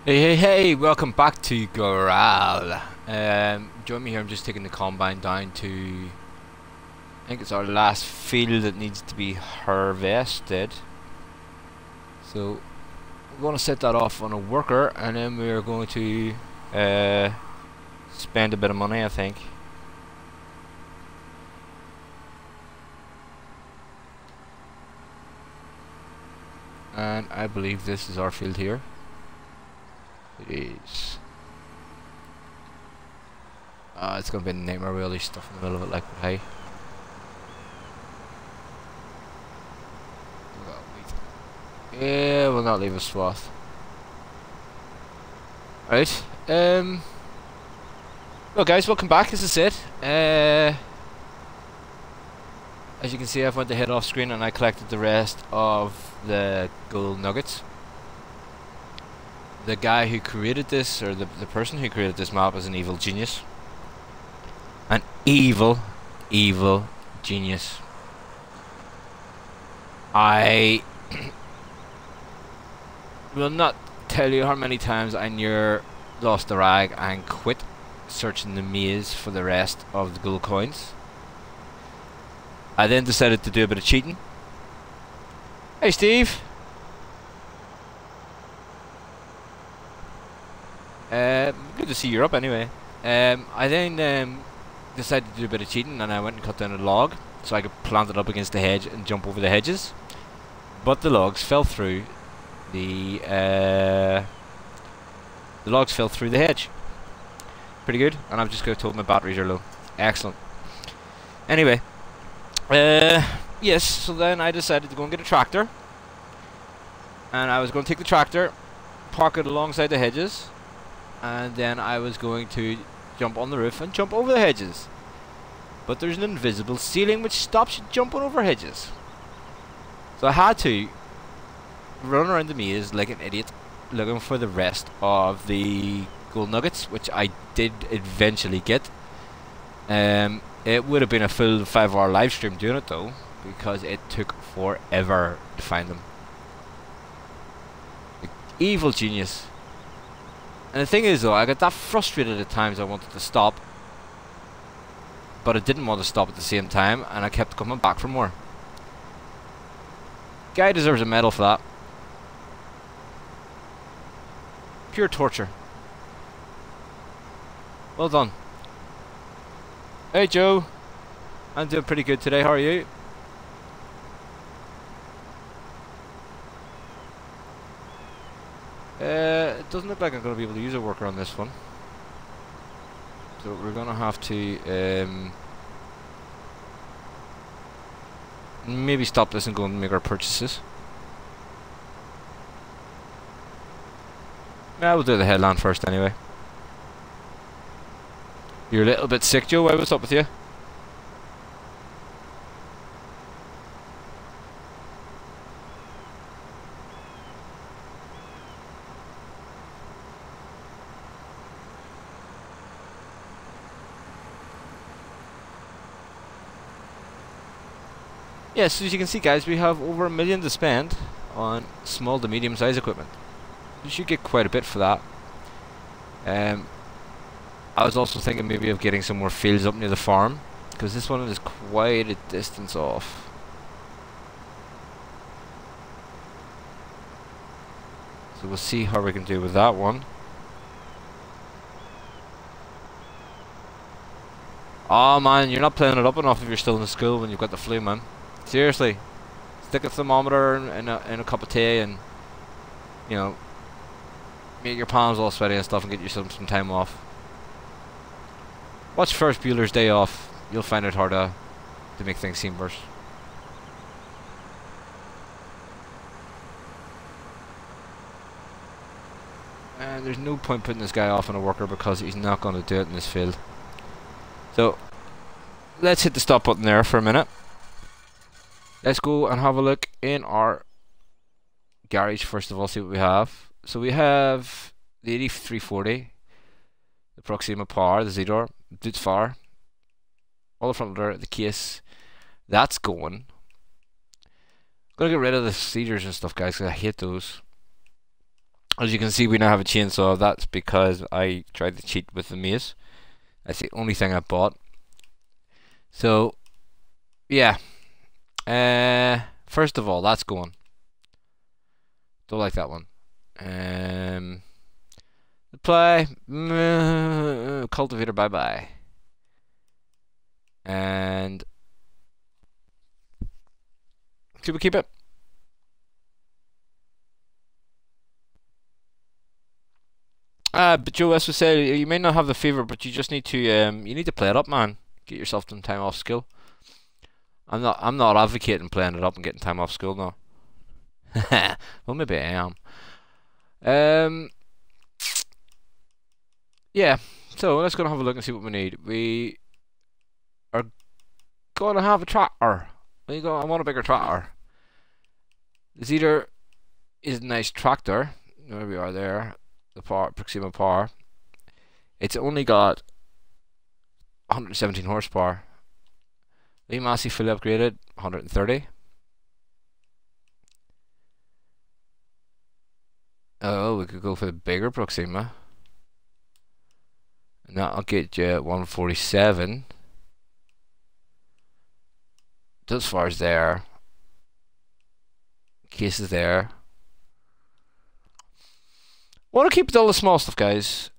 Hey, welcome back to Gorale. Join me here, I'm just taking the combine down to, I think it's our last field that needs to be harvested. So, we're going to set that off on a worker, and then we're going to spend a bit of money, I think. And I believe this is our field here. It is. It's gonna be a nightmare with all these stuff in the middle of it, like, but hey. Yeah, we'll not leave a swath. Right. Well, guys, welcome back. This is it. As you can see, I've went to head off screen and I collected the rest of the gold nuggets. The guy who created this, or the person who created this map, is an evil genius. An evil genius. I will not tell you how many times I near lost the rag and quit searching the maze for the rest of the gold coins. I then decided to do a bit of cheating. Hey Steve! Good to see you're up anyway. I then decided to do a bit of cheating and I went and cut down a log so I could plant it up against the hedge and jump over the hedges. But the logs fell through the hedge. Pretty good. And I've just got told my batteries are low. Excellent. Anyway, yes. So then I decided to go and get a tractor, and I was going to take the tractor, park it alongside the hedges, and then I was going to jump on the roof and jump over the hedges. But there's an invisible ceiling which stops you jumping over hedges. So I had to run around the maze like an idiot looking for the rest of the gold nuggets, which I did eventually get. It would have been a full 5-hour live stream doing it though, because it took forever to find them. The evil genius. And the thing is though, I got that frustrated at times I wanted to stop, but I didn't want to stop at the same time, and I kept coming back for more. Guy deserves a medal for that. Pure torture. Well done. Hey Joe, I'm doing pretty good today, how are you? It doesn't look like I'm going to be able to use a worker on this one. So we're going to have to maybe stop this and go and make our purchases. Yeah, we'll do the headland first anyway. You're a little bit sick, Joe. What's up with you? Yes, as you can see guys, we have over $1 million to spend on small to medium size equipment. You should get quite a bit for that. I was also thinking maybe of getting some more fields up near the farm, because this one is quite a distance off. So we'll see how we can do with that one. Oh man, you're not playing it up enough if you're still in school when you've got the flu, man. Seriously, stick a thermometer in a cup of tea and, you know, make your palms all sweaty and stuff and get yourself some time off. Watch Ferris Bueller's Day Off. You'll find it hard to make things seem worse. And there's no point putting this guy off on a worker because he's not going to do it in this field. So let's hit the stop button there for a minute. Let's go and have a look in our garage first of all, see what we have. So we have the 8340, the Proxima Power, the Z-Door, Boots Fire, all the front loader, the case. That's going. I'm gonna get rid of the cedars and stuff, guys, because I hate those. As you can see, we now have a chainsaw. That's because I tried to cheat with the mace. That's the only thing I bought. So, yeah. First of all, that's going. Don't like that one. Apply. Cultivator, bye bye. And should we keep it? But Joe S was say you may not have the fever, but you just need to you need to play it up, man. Get yourself some time off school. I'm not advocating playing it up and getting time off school now. Well, maybe I am. Yeah. So let's go and have a look and see what we need. We are gonna have a tractor. I want a bigger tractor. The Zeter is a nice tractor. There we are there. The power, Proxima power. It's only got 117 horsepower. The Massey fully upgraded, 130. Oh, we could go for the bigger Proxima. And that'll get you 147. As far as there. Cases there. Want to keep all the small stuff, guys.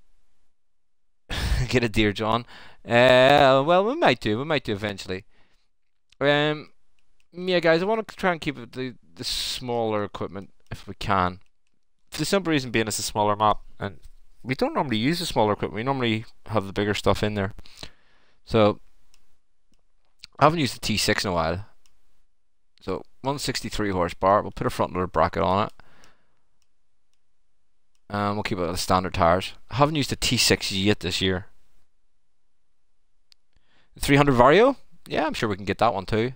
Get a Dear John. Well, we might do eventually. Yeah, guys, I want to try and keep it the smaller equipment if we can. For the simple reason being, it's a smaller map, and we don't normally use the smaller equipment. We normally have the bigger stuff in there. So I haven't used the T6 in a while. So 163 horsepower. We'll put a front loader bracket on it. We'll keep it with the standard tires. I haven't used the T6 yet this year. 300 Vario? Yeah, I'm sure we can get that one too.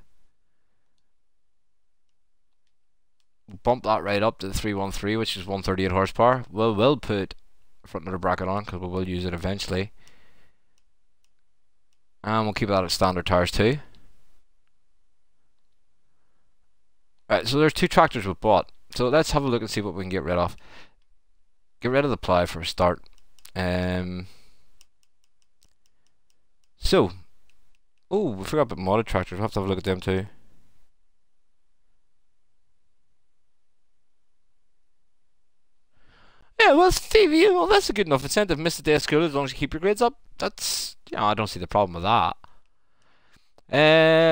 We'll bump that right up to the 313, which is 138 horsepower. We'll put a front loader bracket on because we will use it eventually. And we'll keep that at standard tires too. Right, so there's two tractors we bought. So let's have a look and see what we can get rid of. Get rid of the plow for a start. So, oh, we forgot about modded tractors. We'll have to have a look at them too. Yeah, well, Steve, well, that's a good enough incentive. Miss the day of school as long as you keep your grades up. That's, you know, I don't see the problem with that.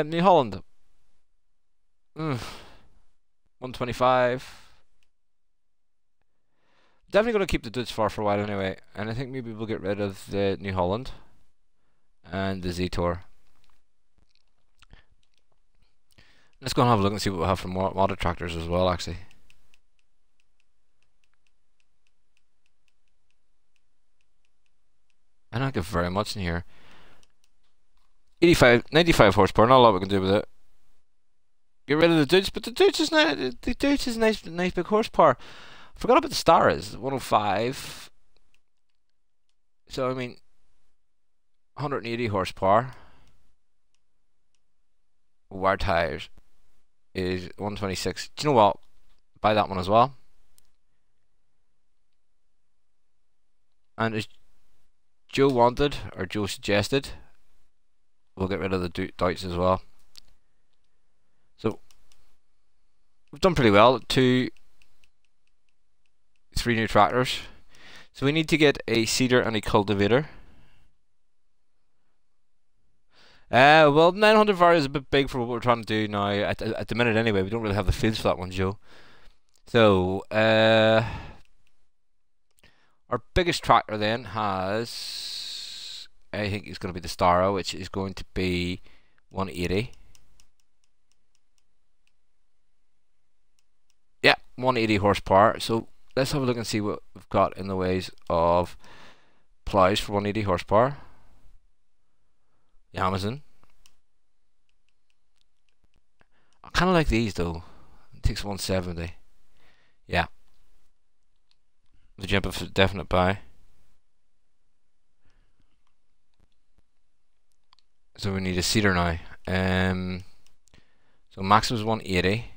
New Holland. 125. Definitely going to keep the Dutch for a while anyway. And I think maybe we'll get rid of the New Holland and the Z-Tour. Let's go and have a look and see what we have for modded tractors as well, actually. I don't get very much in here. 95 horsepower, not a lot we can do with it. Get rid of the Dutch, but the Dutch is nice big horsepower. Forgot about the Stars, 105. So I mean, 180 horsepower. Wire tires is 126. Do you know what? Buy that one as well. And as Joe wanted, or Joe suggested, we'll get rid of the Deutz as well. So we've done pretty well. 3 new tractors. So we need to get a seeder and a cultivator. Well, 900 Vario is a bit big for what we're trying to do now. At the minute, anyway, we don't really have the fields for that one, Joe. So our biggest tractor then has, I think it's going to be the Stara, which is going to be 180. Yeah, 180 horsepower. So let's have a look and see what we've got in the ways of plows for 180 horsepower. The Amazon. I kind of like these though. It takes 170. Yeah. The jump of definite buy. So we need a seeder now. So max was 180.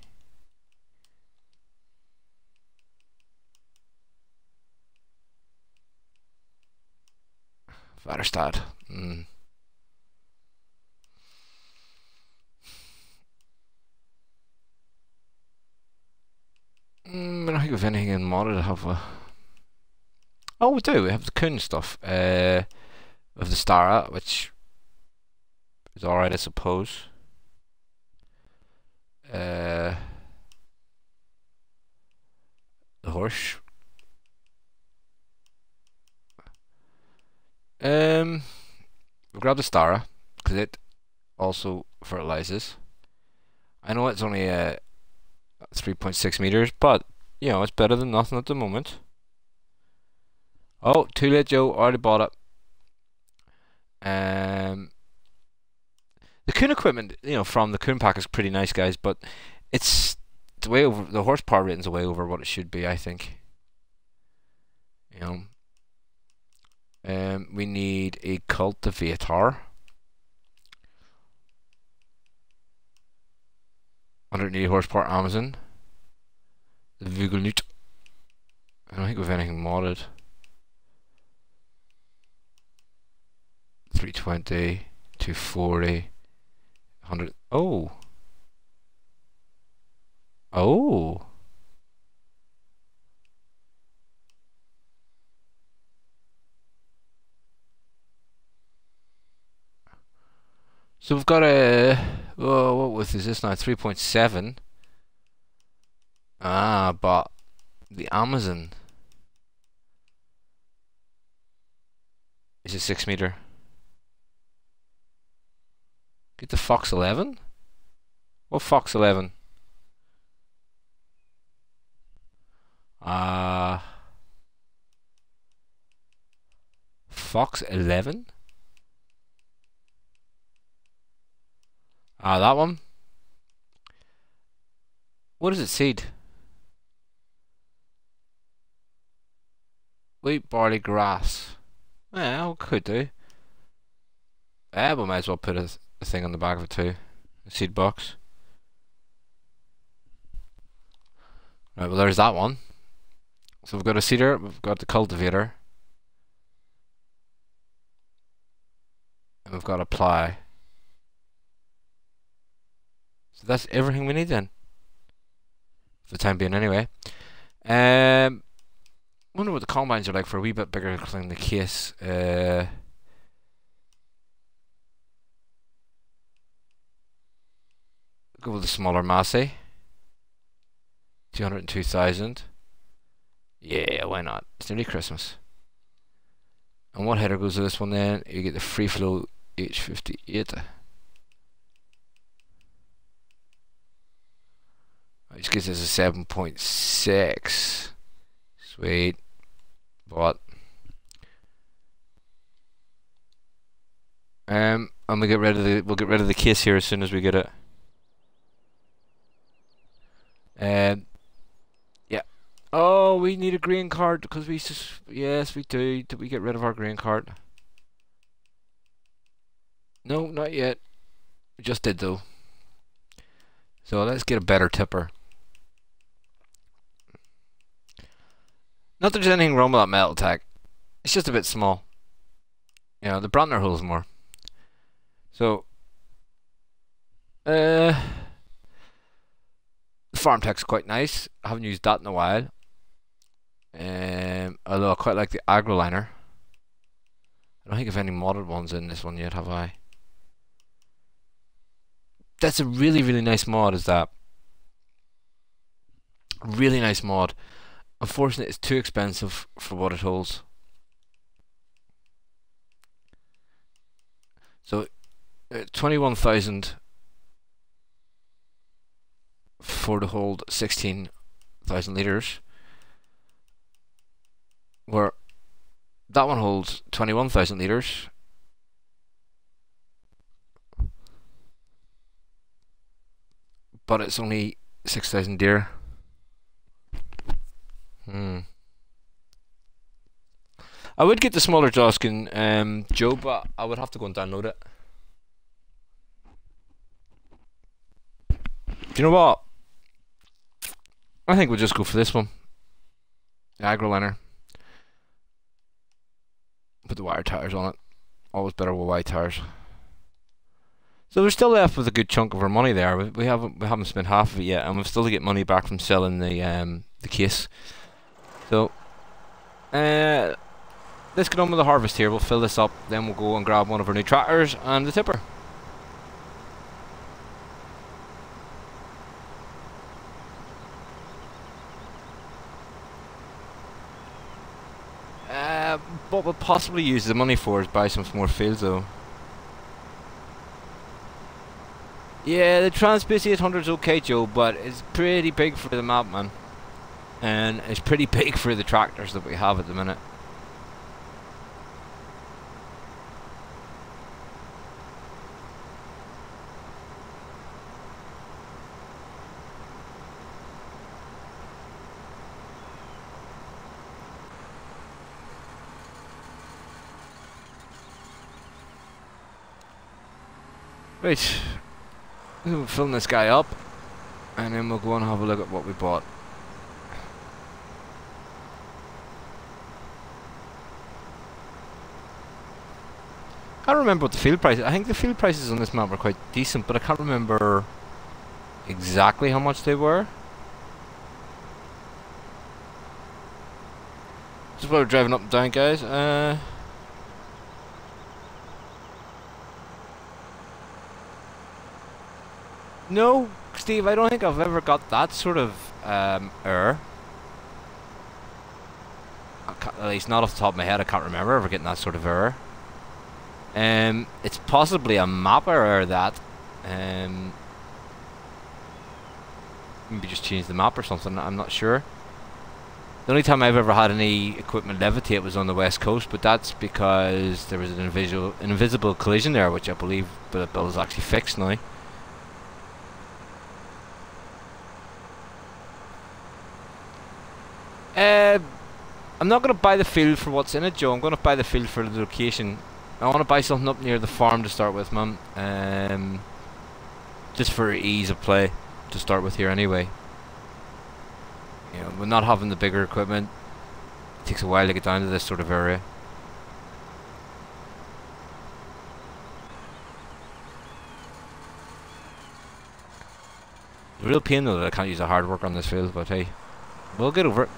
Vaderstad. I don't think we've anything in modded, have we? Oh, we do. We have the Kun stuff. Of the Stara, which is alright, I suppose. The horse. We'll grab the Stara because it also fertilizes. I know it's only 3.6 meters, but you know it's better than nothing at the moment. Oh, too late, Joe. Already bought it. The Kun equipment, you know, from the Kun pack is pretty nice, guys, but it's way over. The horsepower rating's way over what it should be, I think. You know, we need a cultivator. 180 horsepower Amazon. The Vugelnut. I don't think we have anything modded. 320, 240, 100. Oh. Oh. So we've got a. Oh, what width is this now? 3.7. Ah, but the Amazon is a 6 meter. Get the Fox 11? What Fox 11? Fox 11? That one. What does it seed? Wheat, barley, grass. Yeah, we could do. Yeah, we might as well put a thing on the back of it too. A seed box. Right, well there's that one. So we've got a seeder, we've got the cultivator. And we've got a plough. So that's everything we need then. For the time being anyway. Wonder what the combines are like for a wee bit bigger than the case. Go with the smaller Massey. 202,000. Yeah, why not? It's nearly Christmas. And what header goes with this one then? You get the Free Flow H58. Which gives us a 7.6. Sweet. But and we'll get rid of the case here as soon as we get it. Yeah. Oh, we need a green card because we just, yes, we do. Did we get rid of our green card? No, not yet. We just did though. So let's get a better tipper. Not that there's anything wrong with that metal tech. It's just a bit small. You know, the Brantner hole's more. So, the farm tech's quite nice. I haven't used that in a while. Although I quite like the AgroLiner. I don't think I've any modded ones in this one yet, have I? That's a really, really nice mod, is that? Really nice mod. Unfortunately, it's too expensive for what it holds. So, 21,000 for to hold 16,000 liters. Where that one holds 21,000 liters. But it's only 6,000 deer. I would get the smaller Joskin, Joe, but I would have to go and download it. Do you know what? I think we'll just go for this one. The AgroLiner. Put the wire tires on it. always better with wide tires. So we're still left with a good chunk of our money there. We haven't spent half of it yet, and we've still to get money back from selling the case. So let's get on with the harvest here. We'll fill this up, then we'll go and grab one of our new tractors and the tipper. What we'll possibly use the money for is buy some more fields though. Yeah, the Trans-Busy 800 is okay, Joe, but it's pretty big for the map, man. And it's pretty big for the tractors that we have at the minute. Right, we'll fill this guy up, and then we'll go and have a look at what we bought. I can't remember what the field price is. I think the field prices on this map were quite decent, but I can't remember exactly how much they were. Just while we're driving up and down, guys. No, Steve, I don't think I've ever got that sort of error. At least not off the top of my head, I can't remember ever getting that sort of error. It's possibly a map error that. Maybe just change the map or something, I'm not sure. The only time I've ever had any equipment levitate was on the west coast, but that's because there was an invisible collision there, which I believe the bill is actually fixed now. I'm not going to buy the field for what's in it, Joe. I'm going to buy the field for the location. I want to buy something up near the farm to start with, man. Just for ease of play to start with here anyway. You know, we're not having the bigger equipment. It takes a while to get down to this sort of area. It's a real pain though that I can't use the hard work on this field, but hey, we'll get over it.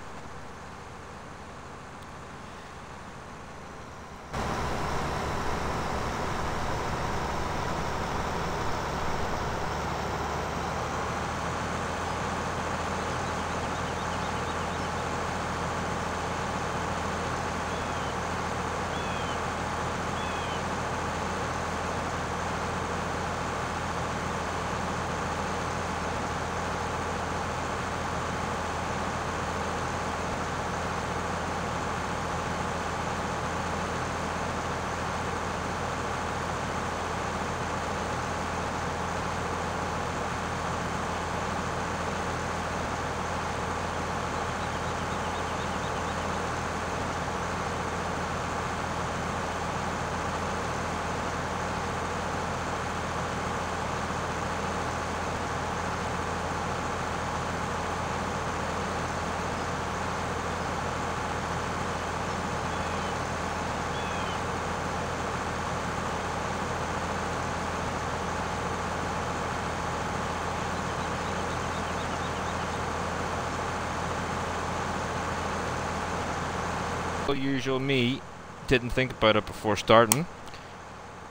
Usual me didn't think about it before starting.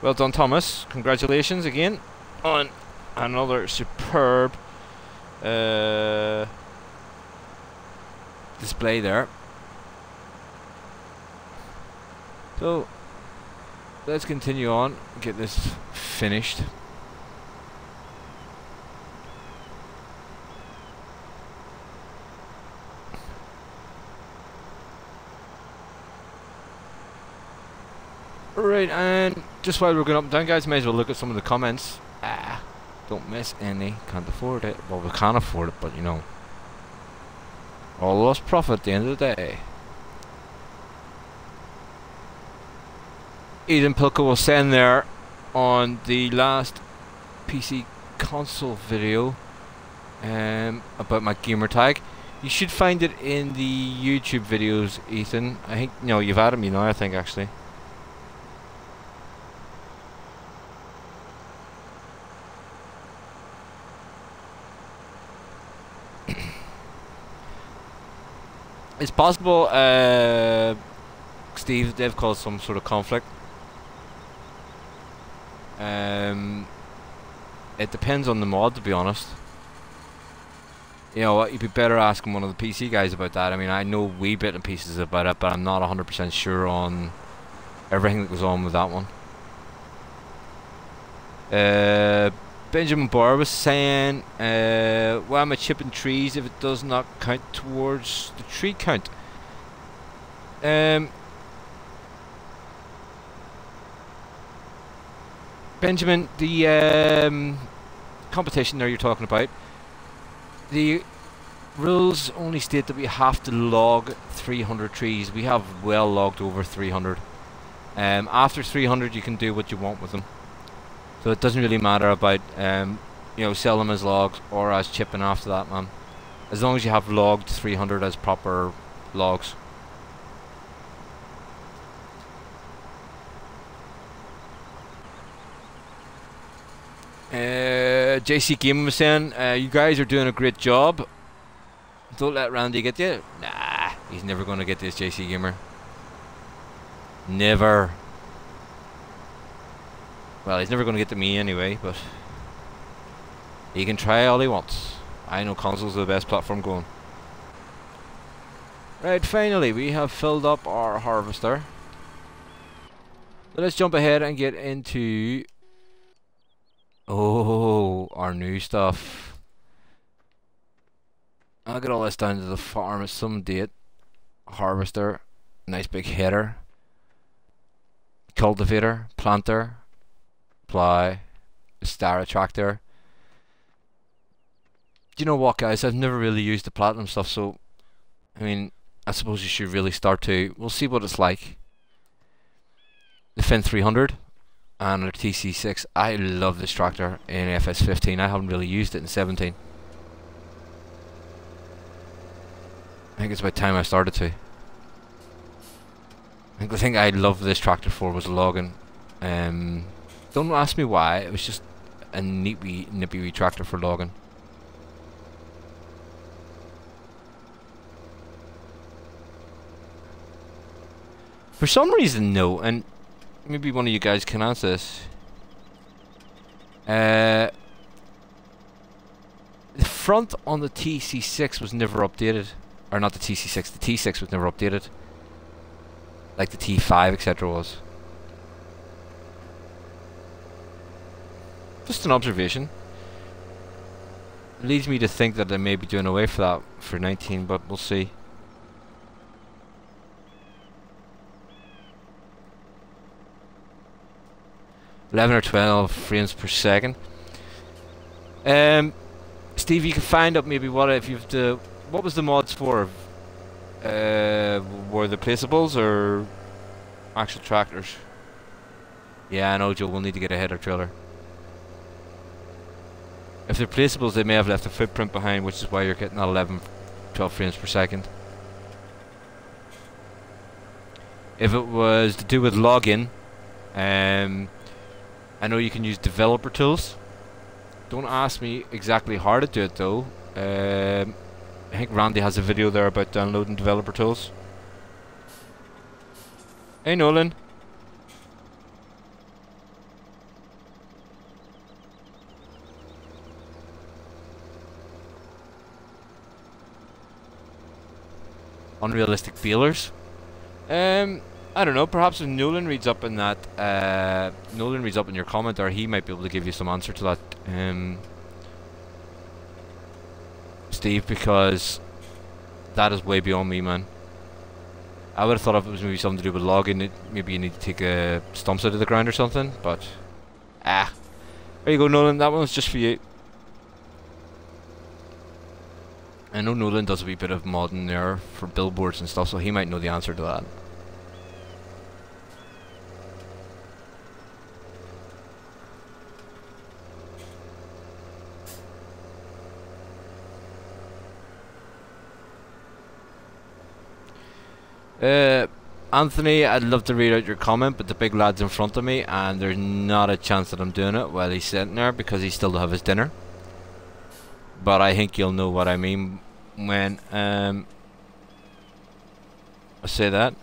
Well done, Thomas. Congratulations again on another superb display there. So let's continue on and get this finished. Right, and just while we're going up and down, guys, may as well look at some of the comments. Don't miss any, can't afford it. Well, we can't afford it, but you know, all lost profit at the end of the day. Eden Pilko was saying there on the last PC console video about my gamer tag. You should find it in the YouTube videos, Ethan. I think, no, you've added me now, I think, actually. It's possible, Steve, they've caused some sort of conflict. It depends on the mod, to be honest. You know what, you'd be better asking one of the PC guys about that. I mean, I know wee bit and pieces about it, but I'm not 100% sure on everything that goes on with that one. Benjamin Barr was saying, why am I chipping trees if it does not count towards the tree count? Benjamin, the competition there you're talking about, the rules only state that we have to log 300 trees. We have well logged over 300. After 300 you can do what you want with them. So it doesn't really matter about you know, sell them as logs or as chipping after that, man. As long as you have logged 300 as proper logs. JC Gaming was saying, you guys are doing a great job. Don't let Randy get you. Nah, he's never going to get this, JC Gamer. Never. Well, he's never going to get to me anyway, but he can try all he wants. I know consoles are the best platform going. Right, finally, we have filled up our harvester. So let's jump ahead and get into... Oh, our new stuff. I'll get all this down to the farm at some date. Harvester, nice big header, cultivator, planter, plough, Stara tractor. Do you know what, guys? I've never really used the platinum stuff, so I mean, I suppose you should really start to. We'll see what it's like. The Fin 300 and the TC6. I love this tractor in FS15. I haven't really used it in 17. I think it's about time I started to. I think the thing I loved this tractor for was logging. Don't ask me why. It was just a nippy wee tractor for logging. For some reason, no, and maybe one of you guys can answer this. The front on the TC6 was never updated. Or not the TC6, the T6 was never updated. Like the T5, etc. was. Just an observation. It leads me to think that they may be doing away for that for 19, but we'll see. (11 or 12 frames per second). Steve, you can find out maybe what if you've the what was the mods for? Were the placeables or actual tractors? Yeah, I know, Joe. We'll need to get a header trailer. If they're placeables, they may have left a footprint behind, which is why you're getting that 11, 12 frames per second. If it was to do with login, I know you can use developer tools. Don't ask me exactly how to do it though. I think Randy has a video there about downloading developer tools. Hey Nolan. Unrealistic feelers. I don't know, perhaps if Nolan reads up in that Nolan reads up in your comment, or he might be able to give you some answer to that, Steve, because that is way beyond me, man. I would have thought if it was maybe something to do with logging, maybe you need to take stumps out of the ground or something, but there you go, Nolan, that one's just for you. I know Nolan does a wee bit of modding there for billboards and stuff, so he might know the answer to that. Anthony, I'd love to read out your comment, but the big lad's in front of me and there's not a chance that I'm doing it while he's sitting there because he still have his dinner. But I think you'll know what I mean when I say that.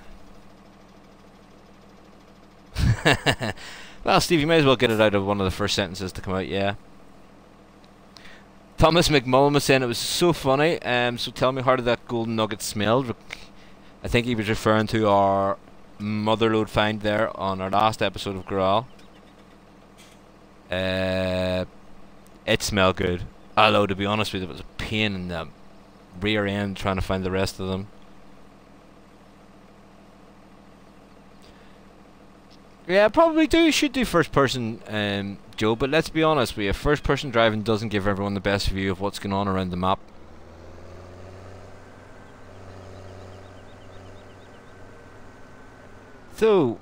Well, Steve, you may as well get it out of one of the first sentences to come out, yeah. Thomas McMullen was saying it was so funny, so tell me, how did that golden nugget smell? I think he was referring to our motherload find there on our last episode of Gorale. It smelled good. Although, to be honest with you, it was a pain in the rear end trying to find the rest of them. Yeah, probably should do first person, Joe, but let's be honest with you, first person driving doesn't give everyone the best view of what's going on around the map. So,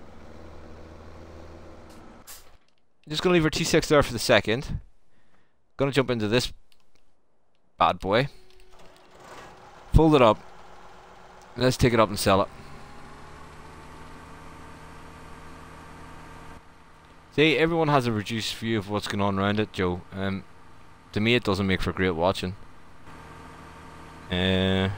just gonna leave our T6 there for the second. Gonna jump into this bad boy. Fold it up. Let's take it up and sell it. See, everyone has a reduced view of what's going on around it, Joe. To me, it doesn't make for great watching. Yeah,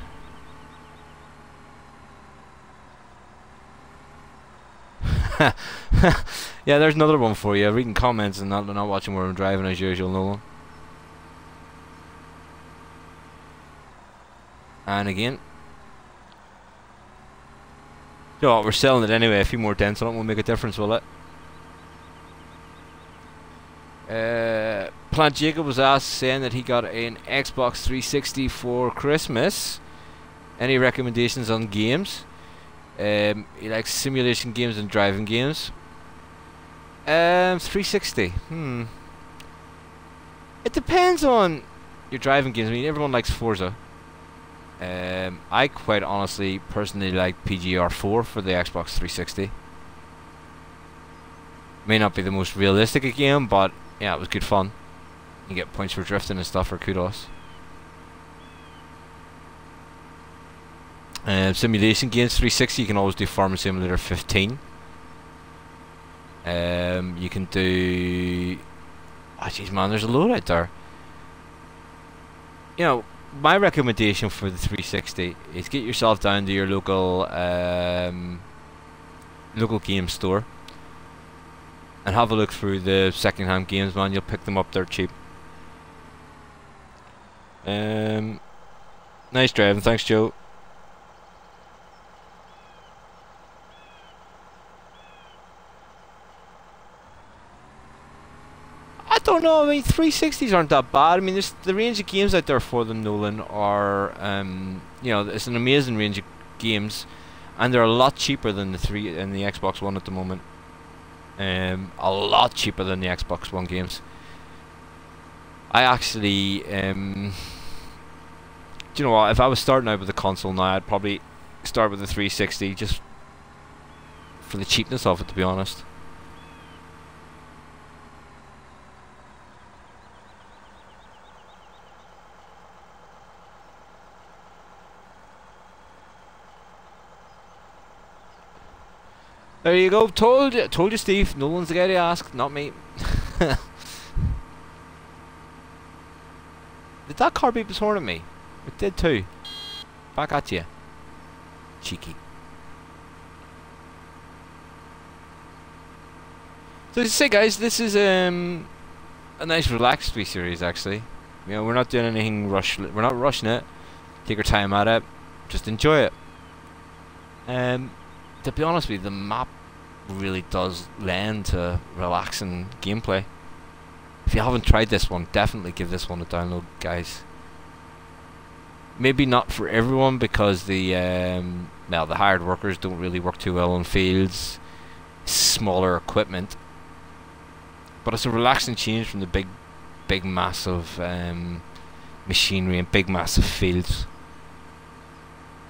there's another one for you. Reading comments and not watching where I'm driving as usual, Nolan. And again. You know what, we're selling it anyway. A few more dents on it won't make a difference, will it? Plant Jacob was asked, saying that he got an Xbox 360 for Christmas. Any recommendations on games? He likes simulation games and driving games. 360. It depends on your driving games. I mean, everyone likes Forza. I quite honestly, personally like PGR4 for the Xbox 360. May not be the most realistic game, but yeah, it was good fun. You get points for drifting and stuff for kudos. Simulation games 360, you can always do Farming Simulator 15. You can do... oh jeez man, there's a load out there. You know, my recommendation for the 360 is get yourself down to your local local game store and have a look through the second-hand games, man. You'll pick them up, they're cheap. Nice driving, thanks Joe. I don't know, I mean 360s aren't that bad. I mean there's the range of games out there for them, Nolan, are you know, it's an amazing range of games and they're a lot cheaper than the Xbox One at the moment. A lot cheaper than the Xbox One games. I actually do you know what, if I was starting out with a console now, I'd probably start with the 360 just for the cheapness of it, to be honest. There you go. Told you, Steve. No one's the guy to ask, not me. Did that car beep his horn at me? It did too. Back at you. Cheeky. So as I say, guys, this is a nice relaxed series actually. You know, we're not doing anything we're not rushing it. Take our time at it. Just enjoy it. To be honest with you, the map really does lend to relaxing gameplay. If you haven't tried this one, definitely give this one a download, guys. Maybe not for everyone because the the hired workers don't really work too well on fields, smaller equipment. But it's a relaxing change from the big massive machinery and big massive fields.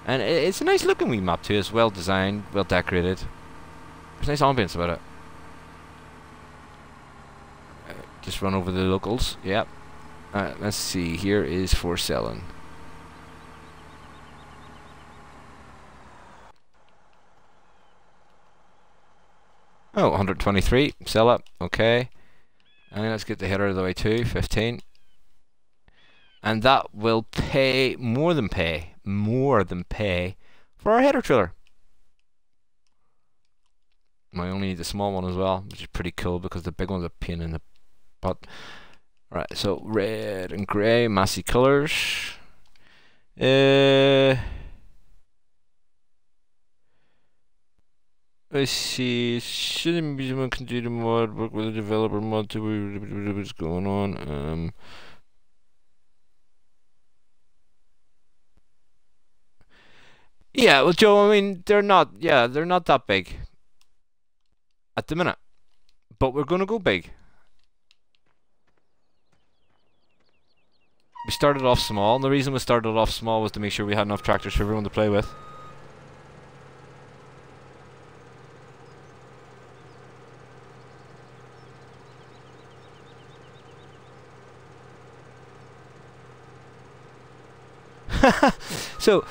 And it's a nice looking wee map too. It's well designed, well decorated. There's a nice ambience about it. Just run over the locals. Yep. Let's see. Here is for selling. Oh, 123. Sell it. Okay. And let's get the header out of the way too. 15. And that will pay more than pay for our header trailer. I only need the small one as well, which is pretty cool because the big one's a pain in the butt. Right, so red and grey, massy colours. Let's see. Shouldn't be someone can do the mod, work with a developer mod to what's going on. Yeah, well, Joe, I mean, they're not that big at the minute, but we're gonna go big. We started off small, and the reason we started off small was to make sure we had enough tractors for everyone to play with. So,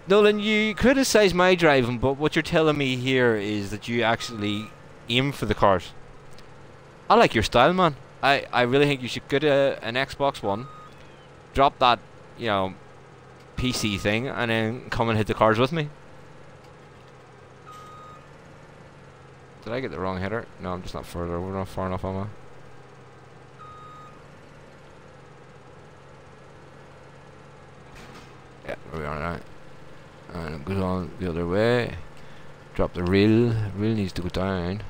Nolan, you criticise my driving, but what you're telling me here is that you actually aim for the cars. I like your style, man. I really think you should get an Xbox One, drop that, you know, PC thing, and then come and hit the cars with me. Did I get the wrong header? No, I'm just not further. We're not far enough, am I? Yeah, we are now. And it goes on the other way. Drop the reel. Reel needs to go down.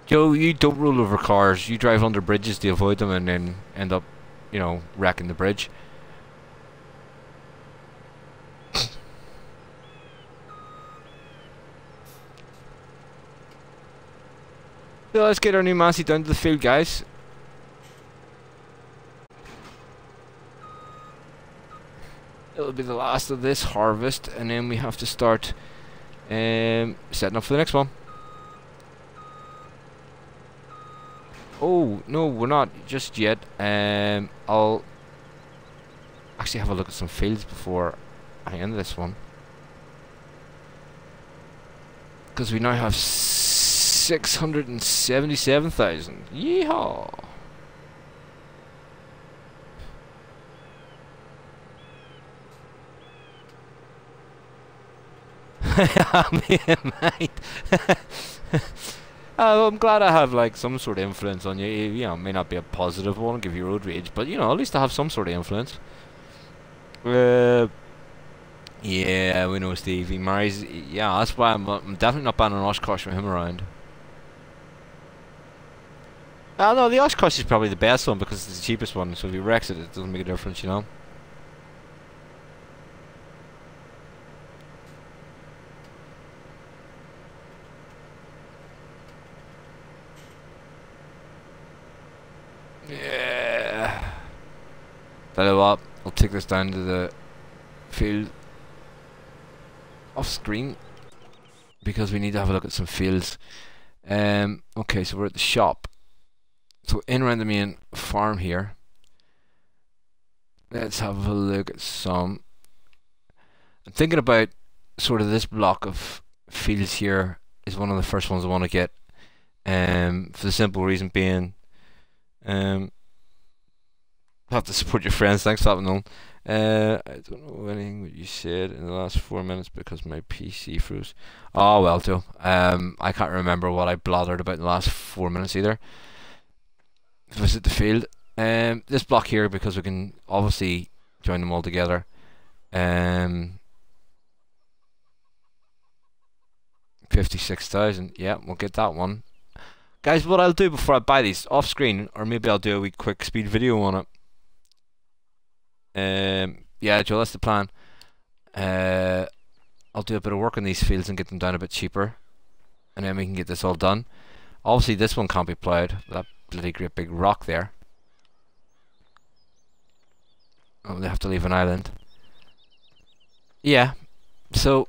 Joe, you don't roll over cars. You drive under bridges to avoid them and then end up, you know, wrecking the bridge. So let's get our new Massey down to the field, guys. It'll be the last of this harvest, and then we have to start setting up for the next one. Oh, no, we're not just yet. I'll actually have a look at some fields before I end this one. Because we now have 677,000. Yeehaw! Mate. I'm glad I have like some sort of influence on you. You know, it may not be a positive one, give you road rage, but you know, at least I have some sort of influence. Yeah, we know Steve. He marries. Yeah, that's why I'm definitely not banning Oshkosh with him around. No, the Oshkosh is probably the best one because it's the cheapest one. So if he wrecks it, it doesn't make a difference, you know. Yeah. Tell you what, I'll take this down to the field off screen because we need to have a look at some fields. Okay, so we're at the shop. So in around the main farm here. Let's have a look at some. I'm thinking about sort of this block of fields here is one of the first ones I want to get. For the simple reason being have to support your friends. Thanks for that, Nolan. I don't know anything what you said in the last 4 minutes because my PC froze. Oh well, Joe. I can't remember what I blathered about in the last 4 minutes either. Visit the field. This block here because we can obviously join them all together. 56,000. Yeah, we'll get that one. Guys, what I'll do before I buy these off screen, or maybe I'll do a wee quick speed video on it. Yeah, Joe, that's the plan. I'll do a bit of work on these fields and get them down a bit cheaper, and then we can get this all done. Obviously, this one can't be ploughed. That bloody great big rock there. Oh, they have to leave an island. Yeah, so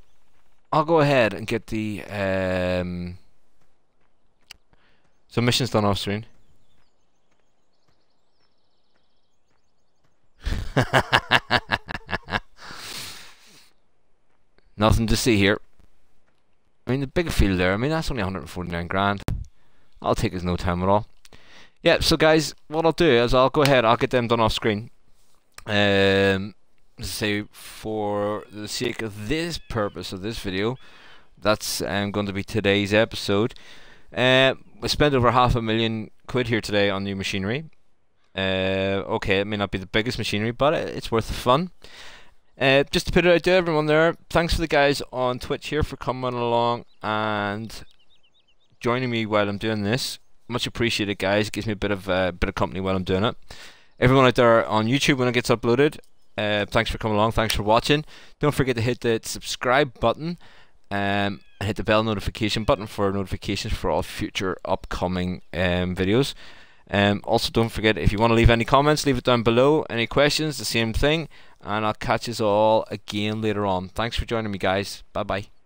I'll go ahead and get the submissions done off screen. Nothing to see here. I mean, the big field there, I mean, that's only 149 grand. I'll take it as no time at all. Yeah, so guys, what I'll do is I'll go ahead, I'll get them done off screen. say, for the sake of this purpose of this video, that's going to be today's episode. We spent over £500,000 here today on new machinery. Okay, it may not be the biggest machinery, but it's worth the fun. Just to put it out to everyone there, thanks for the guys on Twitch here for coming along and joining me while I'm doing this. Much appreciated, guys. It gives me a bit of company while I'm doing it. Everyone out there on YouTube when it gets uploaded, thanks for coming along. Thanks for watching. Don't forget to hit the subscribe button and hit the bell notification button for notifications for all future upcoming videos. Also, don't forget, if you want to leave any comments, leave it down below. Any questions, the same thing. And I'll catch you all again later on. Thanks for joining me, guys. Bye bye.